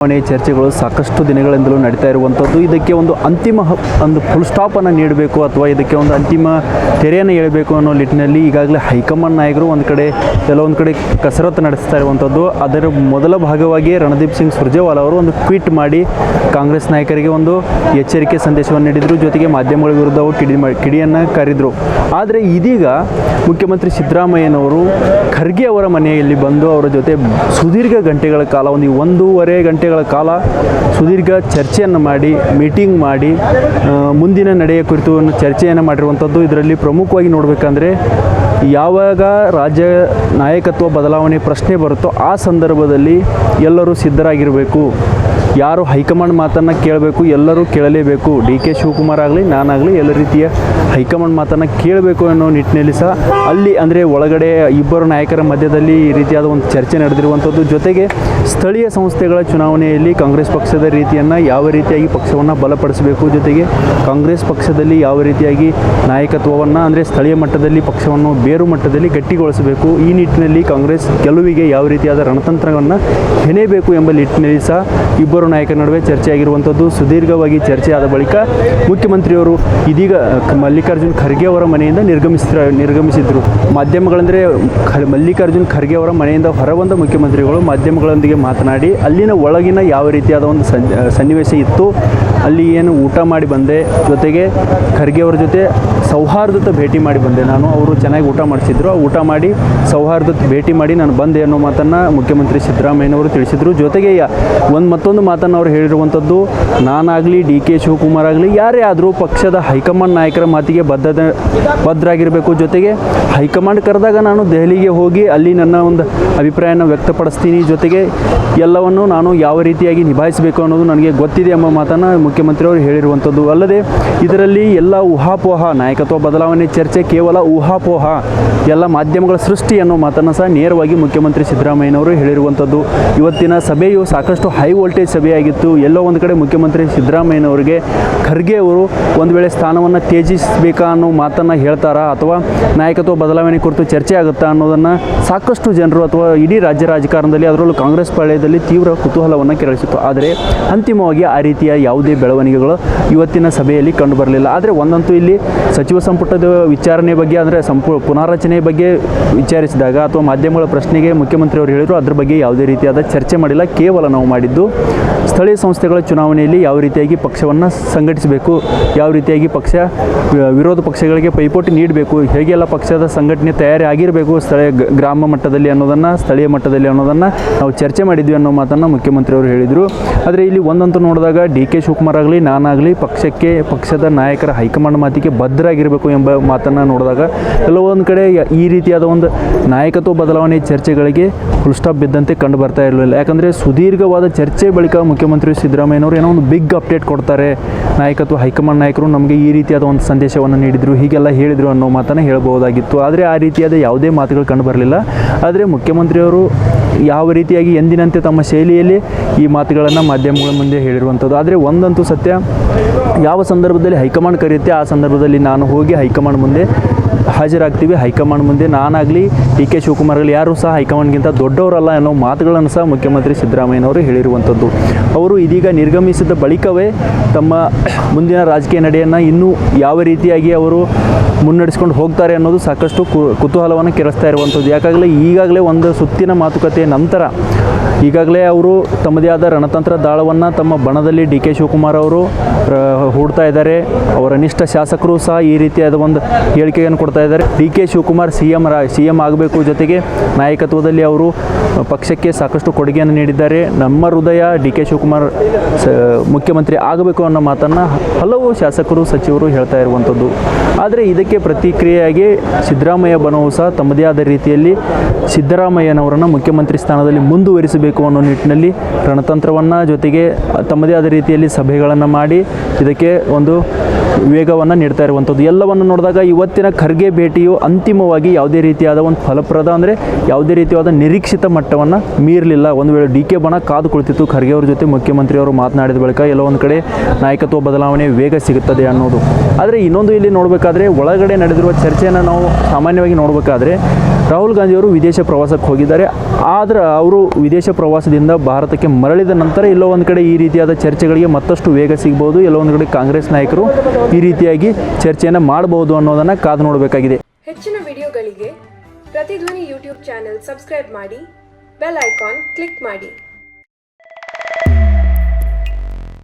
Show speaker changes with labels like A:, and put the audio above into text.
A: ಚರ್ಚೆಗಳು ಸಾಕಷ್ಟು ದಿನಗಳಿಂದಲೂ ನಡೀತಾ ಇರುವಂಥದ್ದು. ಇದಕ್ಕೆ ಒಂದು ಅಂತಿಮ ಒಂದು ಫುಲ್ ಸ್ಟಾಪನ್ನು ನೀಡಬೇಕು ಅಥವಾ ಇದಕ್ಕೆ ಒಂದು ಅಂತಿಮ ತೆರೆಯನ್ನು ಎಳಬೇಕು ಅನ್ನೋ ನಿಟ್ಟಿನಲ್ಲಿ ಈಗಾಗಲೇ ಹೈಕಮಾಂಡ್ ನಾಯಕರು ಒಂದು ಕಡೆ ಕೆಲವೊಂದು ಕಡೆ ಕಸರತ್ತು ನಡೆಸ್ತಾ ಇರುವಂಥದ್ದು. ಅದರ ಮೊದಲ ಭಾಗವಾಗಿ ರಣದೀಪ್ ಸಿಂಗ್ ಸುರ್ಜೇವಾಲ ಅವರು ಒಂದು ಟ್ವೀಟ್ ಮಾಡಿ ಕಾಂಗ್ರೆಸ್ ನಾಯಕರಿಗೆ ಒಂದು ಎಚ್ಚರಿಕೆ ಸಂದೇಶವನ್ನು ನೀಡಿದರು. ಜೊತೆಗೆ ಮಾಧ್ಯಮಗಳ ವಿರುದ್ಧ ಅವರು ಕಿಡಿಯನ್ನು ಕರೆದರು. ಆದರೆ ಇದೀಗ ಮುಖ್ಯಮಂತ್ರಿ ಸಿದ್ದರಾಮಯ್ಯನವರು ಖರ್ಗೆ ಅವರ ಮನೆಯಲ್ಲಿ ಬಂದು ಅವರ ಜೊತೆ ಸುದೀರ್ಘ ಗಂಟೆಗಳ ಕಾಲ ಒಂದು 1.5 ಗಂಟೆಗಳ ಕಾಲ ಸುದೀರ್ಘ ಚರ್ಚೆಯನ್ನು ಮಾಡಿ ಮೀಟಿಂಗ್ ಮಾಡಿ ಮುಂದಿನ ನಡೆಯ ಕುರಿತು ಚರ್ಚೆಯನ್ನು ಮಾಡಿರುವಂಥದ್ದು. ಇದರಲ್ಲಿ ಪ್ರಮುಖವಾಗಿ ನೋಡಬೇಕಂದ್ರೆ ಯಾವಾಗ ರಾಜ್ಯ ನಾಯಕತ್ವ ಬದಲಾವಣೆ ಪ್ರಶ್ನೆ ಬರುತ್ತೋ ಆ ಸಂದರ್ಭದಲ್ಲಿ ಎಲ್ಲರೂ ಸಿದ್ಧರಾಗಿರಬೇಕು. ಯಾರು ಹೈಕಮಾಂಡ್ ಮಾತನ್ನು ಕೇಳಬೇಕು, ಎಲ್ಲರೂ ಕೇಳಲೇಬೇಕು. DK ಶಿವಕುಮಾರ್ ಆಗಲಿ ನಾನಾಗಲಿ ಎಲ್ಲ ರೀತಿಯ ಹೈಕಮಾಂಡ್ ಮಾತನ್ನು ಕೇಳಬೇಕು ಅನ್ನೋ ನಿಟ್ಟಿನಲ್ಲಿ ಸಹ ಅಲ್ಲಿ ಅಂದರೆ ಒಳಗಡೆ ಇಬ್ಬರು ನಾಯಕರ ಮಧ್ಯದಲ್ಲಿ ಈ ರೀತಿಯಾದ ಒಂದು ಚರ್ಚೆ ನಡೆದಿರುವಂಥದ್ದು. ಜೊತೆಗೆ ಸ್ಥಳೀಯ ಸಂಸ್ಥೆಗಳ ಚುನಾವಣೆಯಲ್ಲಿ ಕಾಂಗ್ರೆಸ್ ಪಕ್ಷದ ರೀತಿಯನ್ನು ಯಾವ ರೀತಿಯಾಗಿ ಪಕ್ಷವನ್ನು ಬಲಪಡಿಸಬೇಕು, ಜೊತೆಗೆ ಕಾಂಗ್ರೆಸ್ ಪಕ್ಷದಲ್ಲಿ ಯಾವ ರೀತಿಯಾಗಿ ನಾಯಕತ್ವವನ್ನು ಅಂದರೆ ಸ್ಥಳೀಯ ಮಟ್ಟದಲ್ಲಿ ಪಕ್ಷವನ್ನು ಬೇರು ಮಟ್ಟದಲ್ಲಿ ಗಟ್ಟಿಗೊಳಿಸಬೇಕು, ಈ ನಿಟ್ಟಿನಲ್ಲಿ ಕಾಂಗ್ರೆಸ್ ಗೆಲುವಿಗೆ ಯಾವ ರೀತಿಯಾದ ರಣತಂತ್ರವನ್ನು ಹೆಣೆಯಬೇಕು ಎಂಬ ನಿಟ್ಟಿನಲ್ಲಿ ಸಹ ಇಬ್ಬರು ನಾಯಕರ ನಡುವೆ ಚರ್ಚೆ ಆಗಿರುವಂಥದ್ದು. ಸುದೀರ್ಘವಾಗಿ ಚರ್ಚೆ ಆದ ಬಳಿಕ ಮುಖ್ಯಮಂತ್ರಿಯವರು ಇದೀಗ ಮಲ್ಲಿಕಾರ್ಜುನ್ ಖರ್ಗೆ ಅವರ ಮನೆಯಿಂದ ನಿರ್ಗಮಿಸಿದ್ರು. ಮಾಧ್ಯಮಗಳಂದರೆ ಮಲ್ಲಿಕಾರ್ಜುನ್ ಖರ್ಗೆ ಅವರ ಮನೆಯಿಂದ ಹೊರಬಂದ ಮುಖ್ಯಮಂತ್ರಿಗಳು ಮಾಧ್ಯಮಗಳೊಂದಿಗೆ ಮಾತನಾಡಿ ಅಲ್ಲಿನ ಒಳಗಿನ ಯಾವ ರೀತಿಯಾದ ಒಂದು ಸನ್ನಿವೇಶ ಇತ್ತು, ಅಲ್ಲಿ ಏನು ಊಟ ಮಾಡಿ ಬಂದೆ, ಜೊತೆಗೆ ಖರ್ಗೆ ಅವರ ಜೊತೆ ಸೌಹಾರ್ದತ ಭೇಟಿ ಮಾಡಿ ಬಂದೆ ನಾನು, ಅವರು ಚೆನ್ನಾಗಿ ಊಟ ಮಾಡಿಸಿದ್ರು, ಊಟ ಮಾಡಿ ಸೌಹಾರ್ದತೆ ಭೇಟಿ ಮಾಡಿ ನಾನು ಬಂದೆ ಅನ್ನೋ ಮಾತನ್ನು ಮುಖ್ಯಮಂತ್ರಿ ಸಿದ್ದರಾಮಯ್ಯನವರು ತಿಳಿಸಿದರು. ಜೊತೆಗೆ ಮತ್ತೊಂದು ಮಾತನ್ನು ಅವರು ಹೇಳಿರುವಂಥದ್ದು, ನಾನಾಗಲಿ DK ಶಿವಕುಮಾರ್ ಆಗಲಿ ಯಾರೇ ಆದರೂ ಪಕ್ಷದ ಹೈಕಮಾಂಡ್ ನಾಯಕರ ಮಾತಿಗೆ ಬದ್ಧರಾಗಿರಬೇಕು. ಜೊತೆಗೆ ಹೈಕಮಾಂಡ್ ಕರೆದಾಗ ನಾನು ದೆಹಲಿಗೆ ಹೋಗಿ ಅಲ್ಲಿ ನನ್ನ ಒಂದು ಅಭಿಪ್ರಾಯನ ವ್ಯಕ್ತಪಡಿಸ್ತೀನಿ, ಜೊತೆಗೆ ಎಲ್ಲವನ್ನು ನಾನು ಯಾವ ರೀತಿಯಾಗಿ ನಿಭಾಯಿಸಬೇಕು ಅನ್ನೋದು ನನಗೆ ಗೊತ್ತಿದೆ ಎಂಬ ಮಾತನ್ನು ಮುಖ್ಯಮಂತ್ರಿಯವರು ಹೇಳಿರುವಂಥದ್ದು. ಅಲ್ಲದೆ ಇದರಲ್ಲಿ ಎಲ್ಲ ಊಹಾಪೋಹ, ನಾಯಕತ್ವ ಬದಲಾವಣೆ ಚರ್ಚೆ ಕೇವಲ ಊಹಾಪೋಹ, ಎಲ್ಲ ಮಾಧ್ಯಮಗಳ ಸೃಷ್ಟಿ ಅನ್ನೋ ಮಾತನ್ನು ಸಹ ನೇರವಾಗಿ ಮುಖ್ಯಮಂತ್ರಿ ಸಿದ್ದರಾಮಯ್ಯನವರು ಹೇಳಿರುವಂಥದ್ದು. ಇವತ್ತಿನ ಸಭೆಯು ಸಾಕಷ್ಟು ಹೈ ವೋಲ್ಟೇಜ್ ಸಭೆಯಾಗಿತ್ತು. ಎಲ್ಲೋ ಒಂದು ಕಡೆ ಮುಖ್ಯಮಂತ್ರಿ ಸಿದ್ದರಾಮಯ್ಯನವರಿಗೆ ಖರ್ಗೆ ಅವರು ಒಂದು ವೇಳೆ ಸ್ಥಾನವನ್ನು ತ್ಯಜಿಸಬೇಕಾ ಅನ್ನೋ ಮಾತನ್ನು ಹೇಳ್ತಾರಾ ಅಥವಾ ನಾಯಕತ್ವ ಬದಲಾವಣೆ ಕುರಿತು ಚರ್ಚೆ ಆಗುತ್ತಾ ಅನ್ನೋದನ್ನು ಸಾಕಷ್ಟು ಜನರು ಅಥವಾ ಇಡೀ ರಾಜ್ಯ ರಾಜಕಾರಣದಲ್ಲಿ ಅದರಲ್ಲೂ ಕಾಂಗ್ರೆಸ್ ಪಾಳ್ಯದಲ್ಲಿ ತೀವ್ರ ಕುತೂಹಲವನ್ನು ಕೆರಳಿಸಿತ್ತು. ಆದರೆ ಅಂತಿಮವಾಗಿ ಆ ರೀತಿಯ ಯಾವುದೇ ಬೆಳವಣಿಗೆಗಳು ಇವತ್ತಿನ ಸಭೆಯಲ್ಲಿ ಕಂಡುಬರಲಿಲ್ಲ. ಆದರೆ ಒಂದಂತೂ ಇಲ್ಲಿ ಸಚಿವ ಸಂಪುಟದ ವಿಚಾರಣೆ ಬಗ್ಗೆ ಅಂದರೆ ಪುನಾರಚನೆ ಬಗ್ಗೆ ವಿಚಾರಿಸಿದಾಗ ಅಥವಾ ಮಾಧ್ಯಮಗಳ ಪ್ರಶ್ನೆಗೆ ಮುಖ್ಯಮಂತ್ರಿಯವರು ಹೇಳಿದರು, ಅದ್ರ ಬಗ್ಗೆ ಯಾವುದೇ ರೀತಿಯಾದ ಚರ್ಚೆ ಮಾಡಿಲ್ಲ. ಕೇವಲ ನಾವು ಮಾಡಿದ್ದು ಸ್ಥಳೀಯ ಸಂಸ್ಥೆಗಳ ಚುನಾವಣೆಯಲ್ಲಿ ಯಾವ ರೀತಿಯಾಗಿ ಪಕ್ಷವನ್ನು ಸಂಘಟಿಸಬೇಕು, ಯಾವ ರೀತಿಯಾಗಿ ವಿರೋಧ ಪಕ್ಷಗಳಿಗೆ ಪೈಪೋಟಿ ನೀಡಬೇಕು, ಹೇಗೆಲ್ಲ ಪಕ್ಷದ ಸಂಘಟನೆ ತಯಾರಿ ಆಗಿರಬೇಕು ಗ್ರಾಮ ಮಟ್ಟದಲ್ಲಿ ಅನ್ನೋದನ್ನು, ಸ್ಥಳೀಯ ಮಟ್ಟದಲ್ಲಿ ಅನ್ನೋದನ್ನು ನಾವು ಚರ್ಚೆ ಮಾಡಿದ್ವಿ ಅನ್ನೋ ಮಾತನ್ನು ಮುಖ್ಯಮಂತ್ರಿಯವರು ಹೇಳಿದರು. ಆದರೆ ಇಲ್ಲಿ ಒಂದಂತೂ ನೋಡಿದಾಗ DK ಶಿವಕುಮಾರ್ ಆಗಲಿ ನಾನಾಗಲಿ ಪಕ್ಷದ ನಾಯಕರ ಹೈಕಮಾಂಡ್ ಮಾತಿಗೆ ಬದ್ಧರಾಗಿರಬೇಕು ಎಂಬ ಮಾತನ್ನು ನೋಡಿದಾಗ ಕೆಲವೊಂದು ಕಡೆ ಈ ರೀತಿಯಾದ ಒಂದು ನಾಯಕತ್ವ ಬದಲಾವಣೆ ಚರ್ಚೆಗಳಿಗೆ ಫುಲ್ ಸ್ಟಾಪ್ ಬಿದ್ದಂತೆ ಕಂಡು ಬರ್ತಾ ಇರಲಿಲ್ಲ. ಯಾಕಂದರೆ ಸುದೀರ್ಘವಾದ ಚರ್ಚೆ ಬಳಿಕ ಮುಖ್ಯಮಂತ್ರಿ ಸಿದ್ದರಾಮಯ್ಯನವರು ಏನೋ ಒಂದು ಬಿಗ್ ಅಪ್ಡೇಟ್ ಕೊಡ್ತಾರೆ, ನಾಯಕತ್ವ ಹೈಕಮಾಂಡ್ ನಾಯಕರು ನಮಗೆ ಈ ರೀತಿಯಾದ ಒಂದು ಸಂದೇಶವನ್ನು ನೀಡಿದರು, ಹೀಗೆಲ್ಲ ಹೇಳಿದರು ಅನ್ನೋ ಮಾತನ್ನು ಹೇಳಬಹುದಾಗಿತ್ತು. ಆದರೆ ಆ ರೀತಿಯಾದ ಯಾವುದೇ ಮಾತುಗಳು ಕಂಡು ಬರಲಿಲ್ಲ. ಆದರೆ ಮುಖ್ಯಮಂತ್ರಿಯವರು ಯಾವ ರೀತಿಯಾಗಿ ಎಂದಿನಂತೆ ತಮ್ಮ ಶೈಲಿಯಲ್ಲಿ ಈ ಮಾತುಗಳನ್ನು ಮಾಧ್ಯಮಗಳ ಮುಂದೆ ಹೇಳಿರುವಂಥದ್ದು. ಆದರೆ ಒಂದಂತೂ ಸತ್ಯ, ಯಾವ ಸಂದರ್ಭದಲ್ಲಿ ಹೈಕಮಾಂಡ್ ಕರೆಯುತ್ತೆ ಆ ಸಂದರ್ಭದಲ್ಲಿ ನಾನು ಹೋಗಿ ಹೈಕಮಾಂಡ್ ಮುಂದೆ ಹಾಜರಾಗ್ತೀವಿ. ಹೈಕಮಾಂಡ್ ಮುಂದೆ ನಾನಾಗಲಿ DK ಶಿವಕುಮಾರ್ ಆಗಲಿ ಯಾರೂ ಸಹ ಹೈಕಮಾಂಡ್ಗಿಂತ ದೊಡ್ಡವರಲ್ಲ ಅನ್ನೋ ಮಾತುಗಳನ್ನು ಸಹ ಮುಖ್ಯಮಂತ್ರಿ ಸಿದ್ದರಾಮಯ್ಯನವರು ಹೇಳಿರುವಂಥದ್ದು. ಅವರು ಇದೀಗ ನಿರ್ಗಮಿಸಿದ ಬಳಿಕವೇ ತಮ್ಮ ಮುಂದಿನ ರಾಜಕೀಯ ನಡೆಯನ್ನು ಇನ್ನೂ ಯಾವ ರೀತಿಯಾಗಿ ಅವರು ಮುನ್ನಡೆಸ್ಕೊಂಡು ಹೋಗ್ತಾರೆ ಅನ್ನೋದು ಸಾಕಷ್ಟು ಕುತೂಹಲವನ್ನು ಕೆರಳಿಸ್ತಾ ಇರುವಂಥದ್ದು. ಈಗಾಗಲೇ ಒಂದು ಸುತ್ತಿನ ಮಾತುಕತೆ ನಂತರ ಈಗಾಗಲೇ ಅವರು ತಮ್ಮದೇ ಆದ ರಣತಂತ್ರ ದಾಳವನ್ನು ತಮ್ಮ ಬಣದಲ್ಲಿ DK ಶಿವಕುಮಾರ್ ಅವರು ಹೂಡ್ತಾ ಇದ್ದಾರೆ. ಅವರ ನಿಷ್ಠ ಶಾಸಕರು ಸಹ ಈ ರೀತಿಯಾದ ಒಂದು ಹೇಳಿಕೆಯನ್ನು ಕೊಡ್ತಾ ಇದ್ದಾರೆ. DK ಶಿವಕುಮಾರ್ CM ಆಗಬೇಕು, ಜೊತೆಗೆ ನಾಯಕತ್ವದಲ್ಲಿ ಅವರು ಪಕ್ಷಕ್ಕೆ ಸಾಕಷ್ಟು ಕೊಡುಗೆಯನ್ನು ನೀಡಿದ್ದಾರೆ. ನಮ್ಮ ಹೃದಯ DK ಶಿವಕುಮಾರ್ ಮುಖ್ಯಮಂತ್ರಿ ಆಗಬೇಕು ಅನ್ನೋ ಮಾತನ್ನು ಹಲವು ಶಾಸಕರು ಸಚಿವರು ಹೇಳ್ತಾ ಇರುವಂಥದ್ದು. ಆದರೆ ಇದಕ್ಕೆ ಪ್ರತಿಕ್ರಿಯೆಯಾಗಿ ಸಿದ್ದರಾಮಯ್ಯ ಬಣವು ಸಹ ತಮ್ಮದೇ ಆದ ರೀತಿಯಲ್ಲಿ ಸಿದ್ದರಾಮಯ್ಯನವರನ್ನು ಮುಖ್ಯಮಂತ್ರಿ ಸ್ಥಾನದಲ್ಲಿ ಮುಂದುವರಿಸಬೇಕು ಅನ್ನೋ ನಿಟ್ಟಿನಲ್ಲಿ ರಣತಂತ್ರವನ್ನು ಜೊತೆಗೆ ತಮ್ಮದೇ ಆದ ರೀತಿಯಲ್ಲಿ ಸಭೆಗಳನ್ನು ಮಾಡಿ ಇದಕ್ಕೆ ಒಂದು ವೇಗವನ್ನು ನೀಡ್ತಾ ಇರುವಂಥದ್ದು. ಎಲ್ಲವನ್ನು ನೋಡಿದಾಗ ಇವತ್ತಿನ ಖರ್ಗೆ ಭೇಟಿಯು ಅಂತಿಮವಾಗಿ ಯಾವುದೇ ರೀತಿಯಾದ ಒಂದು ಫಲಪ್ರದ ಅಂದರೆ ಯಾವುದೇ ರೀತಿಯಾದ ನಿರೀಕ್ಷಿತ ಮಟ್ಟವನ್ನು ಮೀರಲಿಲ್ಲ. ಒಂದು ವೇಳೆ ಡಿ ಕೆ ಬಣ ಕಾದು ಕುಳಿತಿತ್ತು ಖರ್ಗೆ ಅವ್ರ ಜೊತೆ ಮುಖ್ಯಮಂತ್ರಿಯವರು ಮಾತನಾಡಿದ ಬಳಿಕ ಎಲ್ಲೋ ಒಂದು ಕಡೆ ನಾಯಕತ್ವ ಬದಲಾವಣೆ ವೇಗ ಸಿಗುತ್ತದೆ ಅನ್ನೋದು. ಆದರೆ ಇನ್ನೊಂದು ಇಲ್ಲಿ ನೋಡಬೇಕಾದ್ರೆ ಒಳಗಡೆ ನಡೆದಿರುವ ಚರ್ಚೆಯನ್ನು ನಾವು ಸಾಮಾನ್ಯವಾಗಿ ನೋಡಬೇಕಾದ್ರೆ ರಾಹುಲ್ ಗಾಂಧಿಯವರು ವಿದೇಶ ಪ್ರವಾಸಕ್ಕೆ ಹೋಗಿದ್ದಾರೆ. ಆದರೆ ಅವರು ವಿದೇಶ ಪ್ರವಾಸದಿಂದ ಭಾರತಕ್ಕೆ ಮರಳಿದ ನಂತರ ಎಲ್ಲೋ ಒಂದು ಕಡೆ ಈ ರೀತಿಯಾದ ಚರ್ಚೆಗಳಿಗೆ ಮತ್ತಷ್ಟು ವೇಗ ಸಿಗ್ಬೋದು. ಎಲ್ಲೋ ಒಂದು ಕಡೆ ಕಾಂಗ್ರೆಸ್ ನಾಯಕರು ಈ ರೀತಿಯಾಗಿ ಚರ್ಚೆಯನ್ನು ಮಾಡಬಹುದು ಅನ್ನೋದನ್ನು ಕಾದು ನೋಡಬೇಕಾಗಿದೆ.
B: ಹೆಚ್ಚಿನ ವಿಡಿಯೋಗಳಿಗೆ ಪ್ರತಿಧ್ವನಿ ಯೂಟ್ಯೂಬ್ ಚಾನೆಲ್ ಸಬ್ಸ್ಕ್ರೈಬ್ ಮಾಡಿ, ಬೆಲ್ ಐಕಾನ್ ಕ್ಲಿಕ್ ಮಾಡಿ.